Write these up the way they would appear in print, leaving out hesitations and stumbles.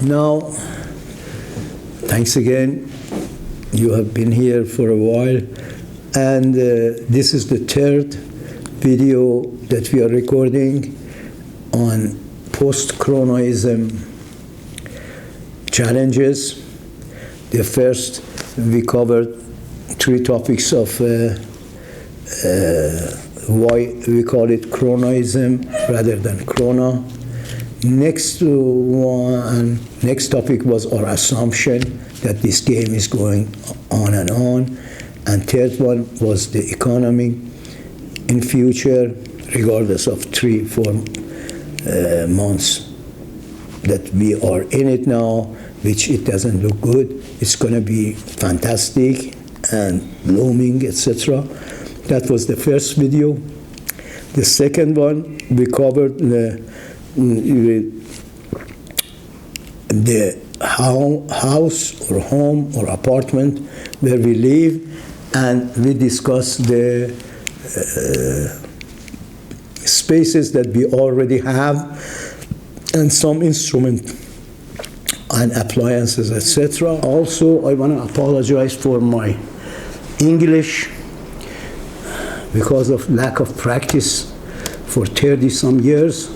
Now, thanks again. You have been here for a while, and this is the third video that we are recording on post-Coronaism challenges. The first, we covered 3 topics of why we call it Coronaism rather than Corona. Next topic was our assumption that this game is going on. And third one was the economy in future, regardless of 3-4 months that we are in it now, which it doesn't look good. It's going to be fantastic and blooming, etc. That was the first video. The second one, we covered the house or home or apartment where we live, and we discussed the spaces that we already have and some instrument and appliances, etc. Also, I want to apologize for my English because of lack of practice for 30-some years.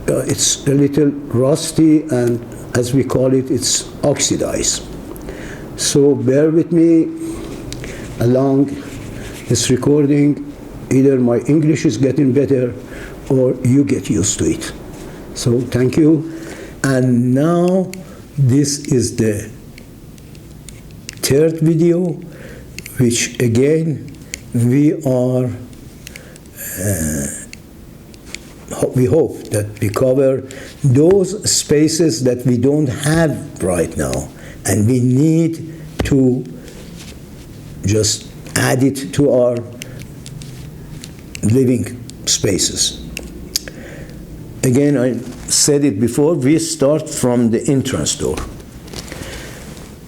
It's a little rusty, and as we call it, it's oxidized. So bear with me along this recording. Either my English is getting better or you get used to it. So thank you. And now this is the third video, which again we hope that we cover those spaces that we don't have right now, and we need to just add it to our living spaces. Again, I said it before, we start from the entrance door.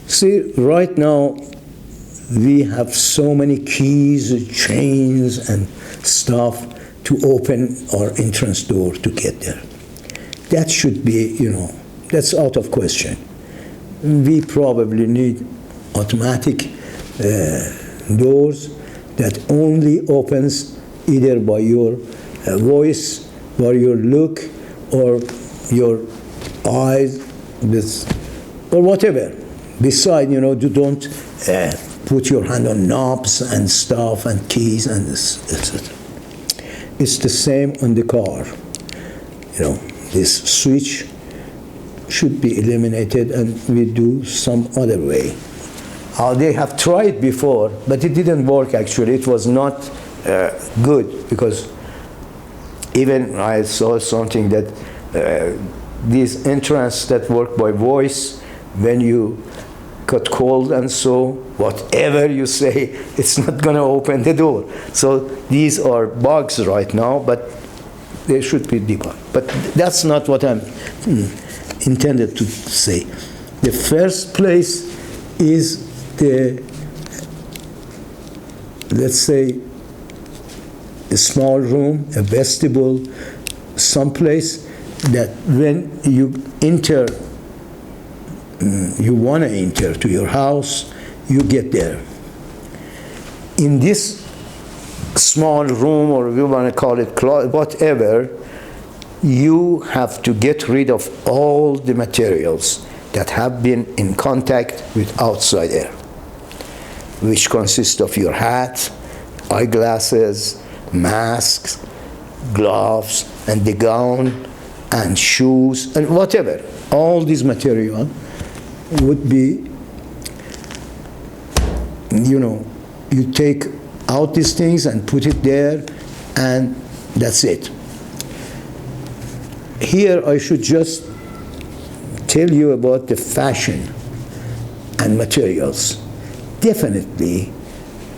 See, right now, we have so many keys, chains, and stuff to open our entrance door to get there. That should be, that's out of question. We probably need automatic doors that only opens either by your voice, or your look, or your eyes, or whatever. Besides, you don't put your hand on knobs and stuff and keys and etc. It's the same on the car. This switch should be eliminated, and we do some other way. They have tried before, but it didn't work actually. It was not good, because even I saw something that these entrance that work by voice, when you got cold and so, whatever you say, it's not going to open the door. So these are bugs right now, but they should be debugged. But that's not what I'm intended to say. The first place is the, let's say, a small room, a vestibule, someplace that when you enter, you want to enter to your house, you get there. In this small room, or we want to call it closet, whatever, you have to get rid of all the materials that have been in contact with outside air, which consists of your hat, eyeglasses, masks, gloves, and the gown, and shoes, and whatever. All this material would be, you take out these things and put it there, and that's it. Here I should just tell you about the fashion and materials. Definitely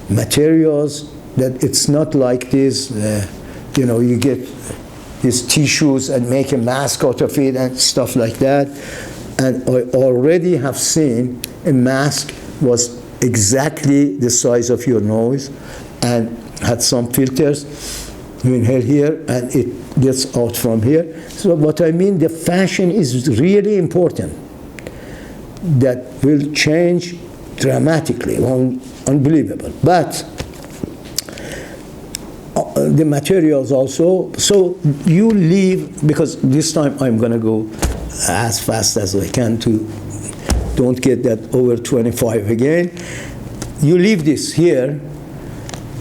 materials that it's not like this, you get these tissues and make a mask out of it and stuff like that. And I already have seen a mask was exactly the size of your nose and had some filters. You inhale here and it gets out from here. So what I mean, the fashion is really important. That will change dramatically, unbelievable. But the materials also, so you leave, because this time I'm going to go as fast as I can to don't get that over 25 again. You leave this here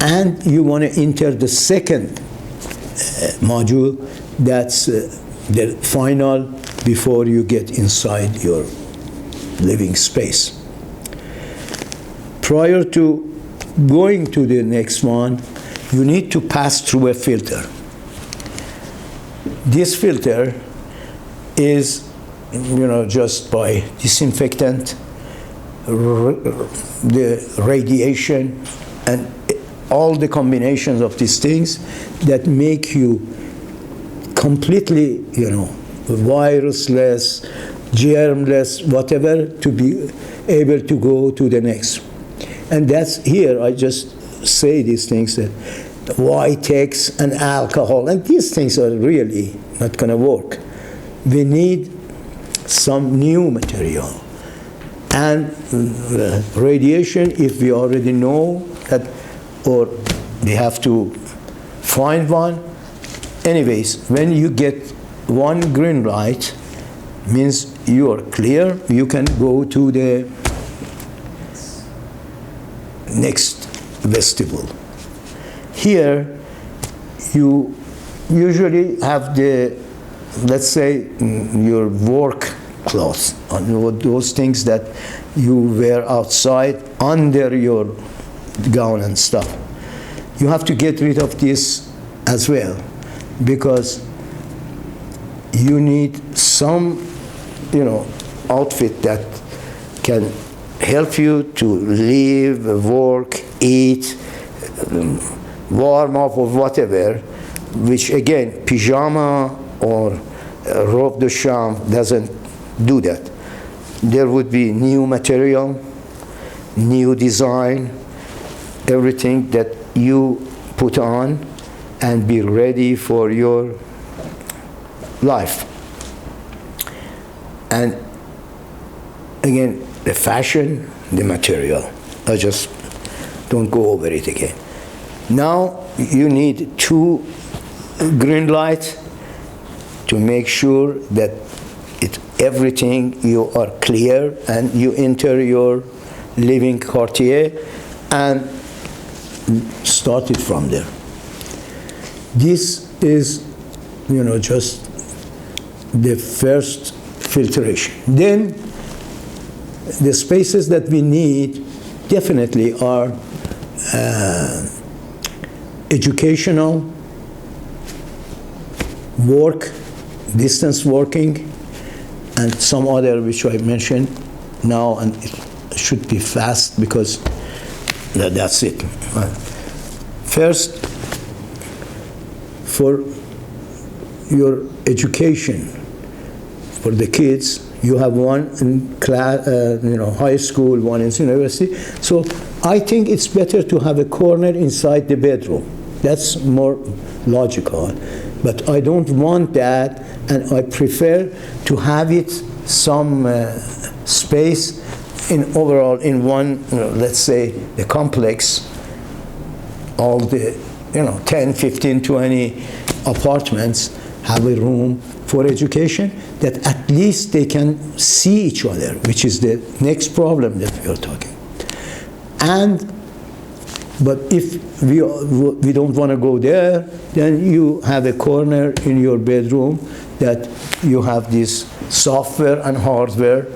and you want to enter the second module. That's the final before you get inside your living space. Prior to going to the next one, you need to pass through a filter. This filter is, just by disinfectant, the radiation, and all the combinations of these things that make you completely, virusless, germless, whatever, to be able to go to the next. And that's here, I just say these things, that Vitex and alcohol, and these things are really not going to work. We need some new material. And radiation, if we already know that, or we have to find one. Anyways, when you get one green light, means you are clear, you can go to the next vestibule. Here, you usually have the, let's say, your work clothes, those things that you wear outside under your gown and stuff. You have to get rid of this as well, because you need some, outfit that can help you to live, work, eat, warm up or whatever, which again, pyjama or robe de chambre doesn't do that. There would be new material, new design, everything that you put on and be ready for your life. And again, the fashion, the material. I just don't go over it again. Now you need 2 green lights to make sure that everything you are clear and you enter your living quartier and start it from there. This is, just the first filtration. Then the spaces that we need definitely are educational, work, distance working, and some other which I mentioned now, and it should be fast because that's it. First, for your education, for the kids, you have one in class, high school, one in university. So I think it's better to have a corner inside the bedroom. That's more logical. But I don't want that, and I prefer to have it some space in one, let's say, the complex, all the 10, 15, 20 apartments have a room for education, that at least they can see each other, which is the next problem that we are talking. But if we don't want to go there, then you have a corner in your bedroom that you have this software and hardware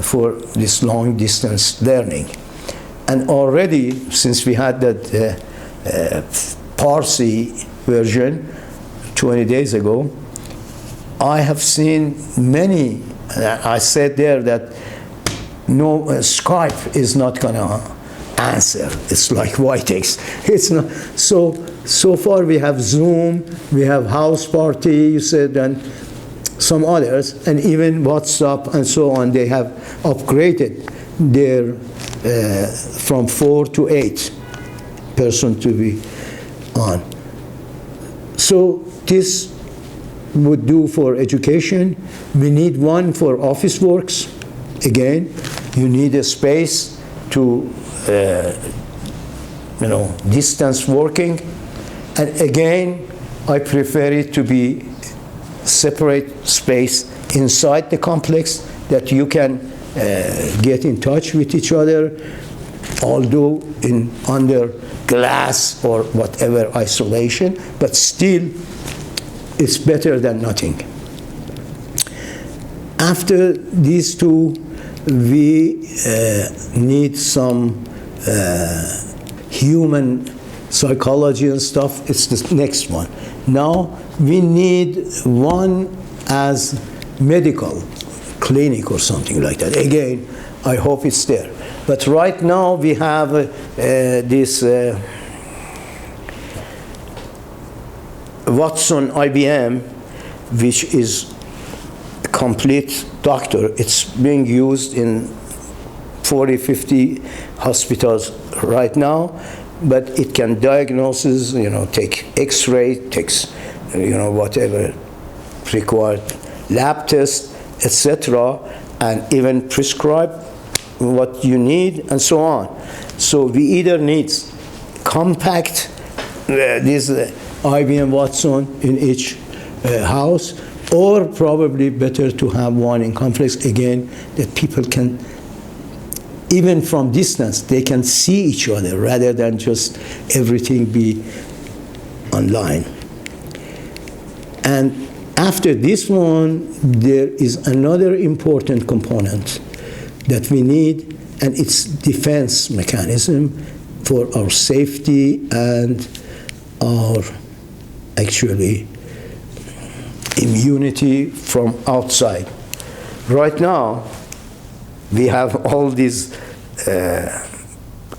for this long distance learning. And already, since we had that Parsi version 20 days ago, I have seen many, I said there that no, Skype is not going to answer. It's like Vitex. It's not. So far we have Zoom, we have House Party, you said, and some others, and even WhatsApp and so on. They have upgraded their from 4 to 8 person to be on. So this would do for education. We need one for office works. Again, you need a space to distance working. And again, I prefer it to be separate space inside the complex that you can get in touch with each other, although under glass or whatever isolation, but still it's better than nothing. After these two, we need some human psychology and stuff. It's the next one. Now we need one as medical clinic or something like that. Again, I hope it's there. But right now we have this Watson IBM, which is a complete doctor. It's being used in 40, 50 hospitals right now, but it can diagnose, take X-ray, takes, whatever required lab test, etc., and even prescribe what you need and so on. So we either need compact this IBM Watson in each house, or probably better to have one in complex, again, that people can, even from distance, they can see each other rather than just everything be online. And after this one, there is another important component that we need, and it's defense mechanism for our safety and our actually immunity from outside. Right now, we have all these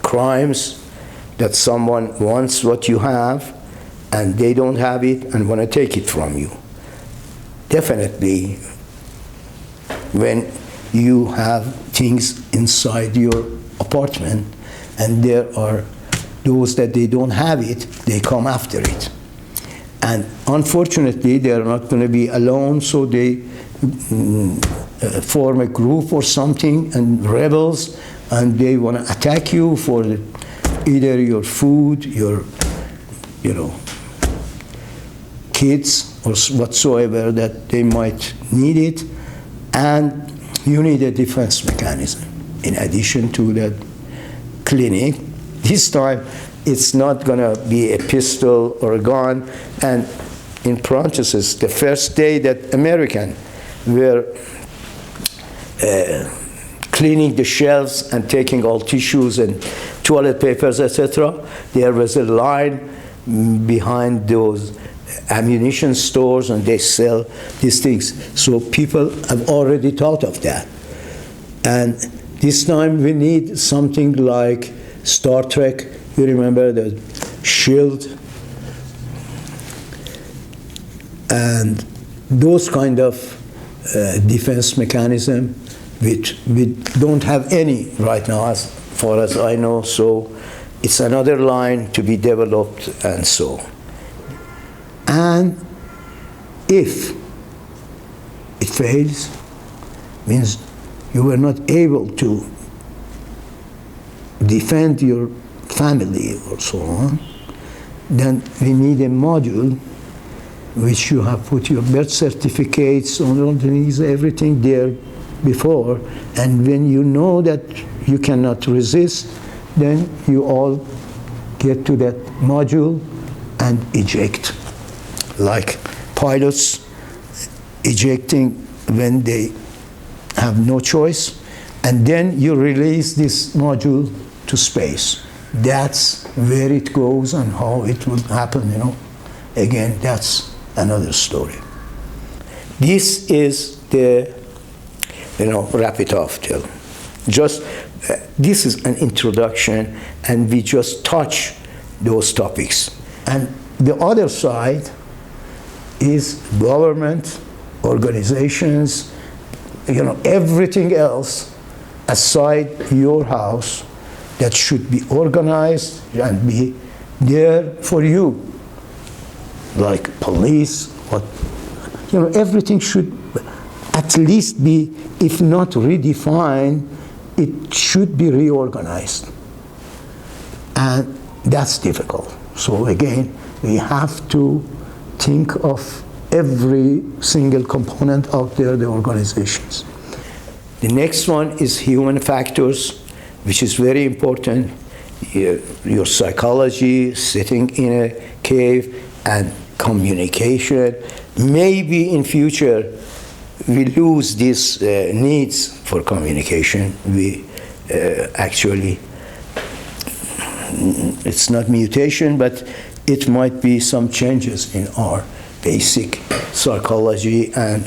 crimes that someone wants what you have and they don't have it and want to take it from you. Definitely, when you have things inside your apartment and there are those that they don't have it, they come after it. And unfortunately, they are not going to be alone, so they form a group or something, and rebels, and they want to attack you for either your food, your, kids, or whatsoever that they might need it, and you need a defense mechanism in addition to that clinic. This time, it's not going to be a pistol or a gun. And in parentheses, the first day that Americans were cleaning the shelves and taking all tissues and toilet papers, etc., there was a line behind those ammunition stores, and they sell these things. So people have already thought of that. And this time we need something like Star Trek. You remember the shield? And those kind of defense mechanism, which we don't have any right now as far as I know, so it's another line to be developed and so. And if it fails, means you were not able to defend your family or so on, then we need a module which you have put your birth certificates on these, everything there before, and when you know that you cannot resist, then you all get to that module and eject. Like pilots ejecting when they have no choice, and then you release this module to space. That's where it goes and how it will happen, you know. Again, that's another story. This is the, you know, wrap it off till. Just, this is an introduction, and we just touch those topics. And the other side is government, organizations, you know, everything else aside your house that should be organized and be there for you, like police, what, you know, everything should at least be, if not redefined, it should be reorganized. And that's difficult. So again, we have to think of every single component out there, the organizations. The next one is human factors, which is very important. Your psychology, sitting in a cave, and communication. Maybe in future we lose these needs for communication. We actually, it's not mutation, but it might be some changes in our basic psychology and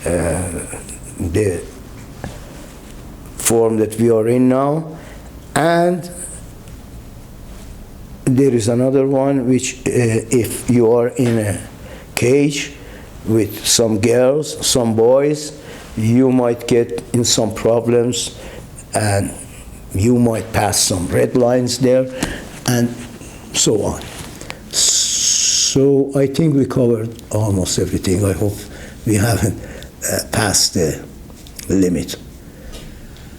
the form that we are in now. And there is another one which, if you are in a cage with some girls, some boys, you might get in some problems and you might pass some red lines there and so on. So I think we covered almost everything. I hope we haven't passed the limit.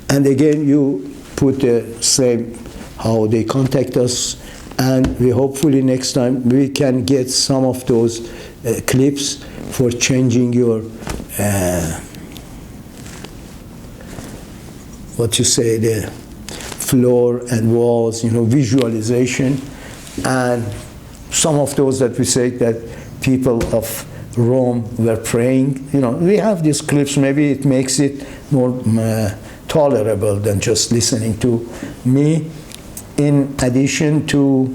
And again, you put the same, how they contact us, and we hopefully next time we can get some of those clips for changing your, what you say, the floor and walls, you know, visualization, and some of those that we say that people of Rome were praying. You know, we have these clips, maybe it makes it more tolerable than just listening to me, in addition to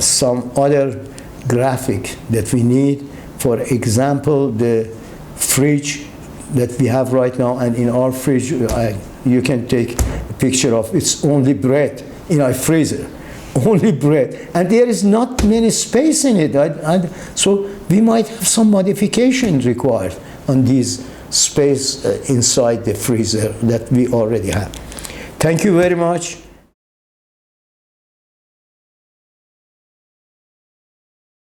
some other graphic that we need. For example, the fridge that we have right now, and in our fridge, you can take a picture of, it's only bread in our freezer, only bread. And there is not many space in it. So we might have some modifications required on these space inside the freezer that we already have. Thank you very much.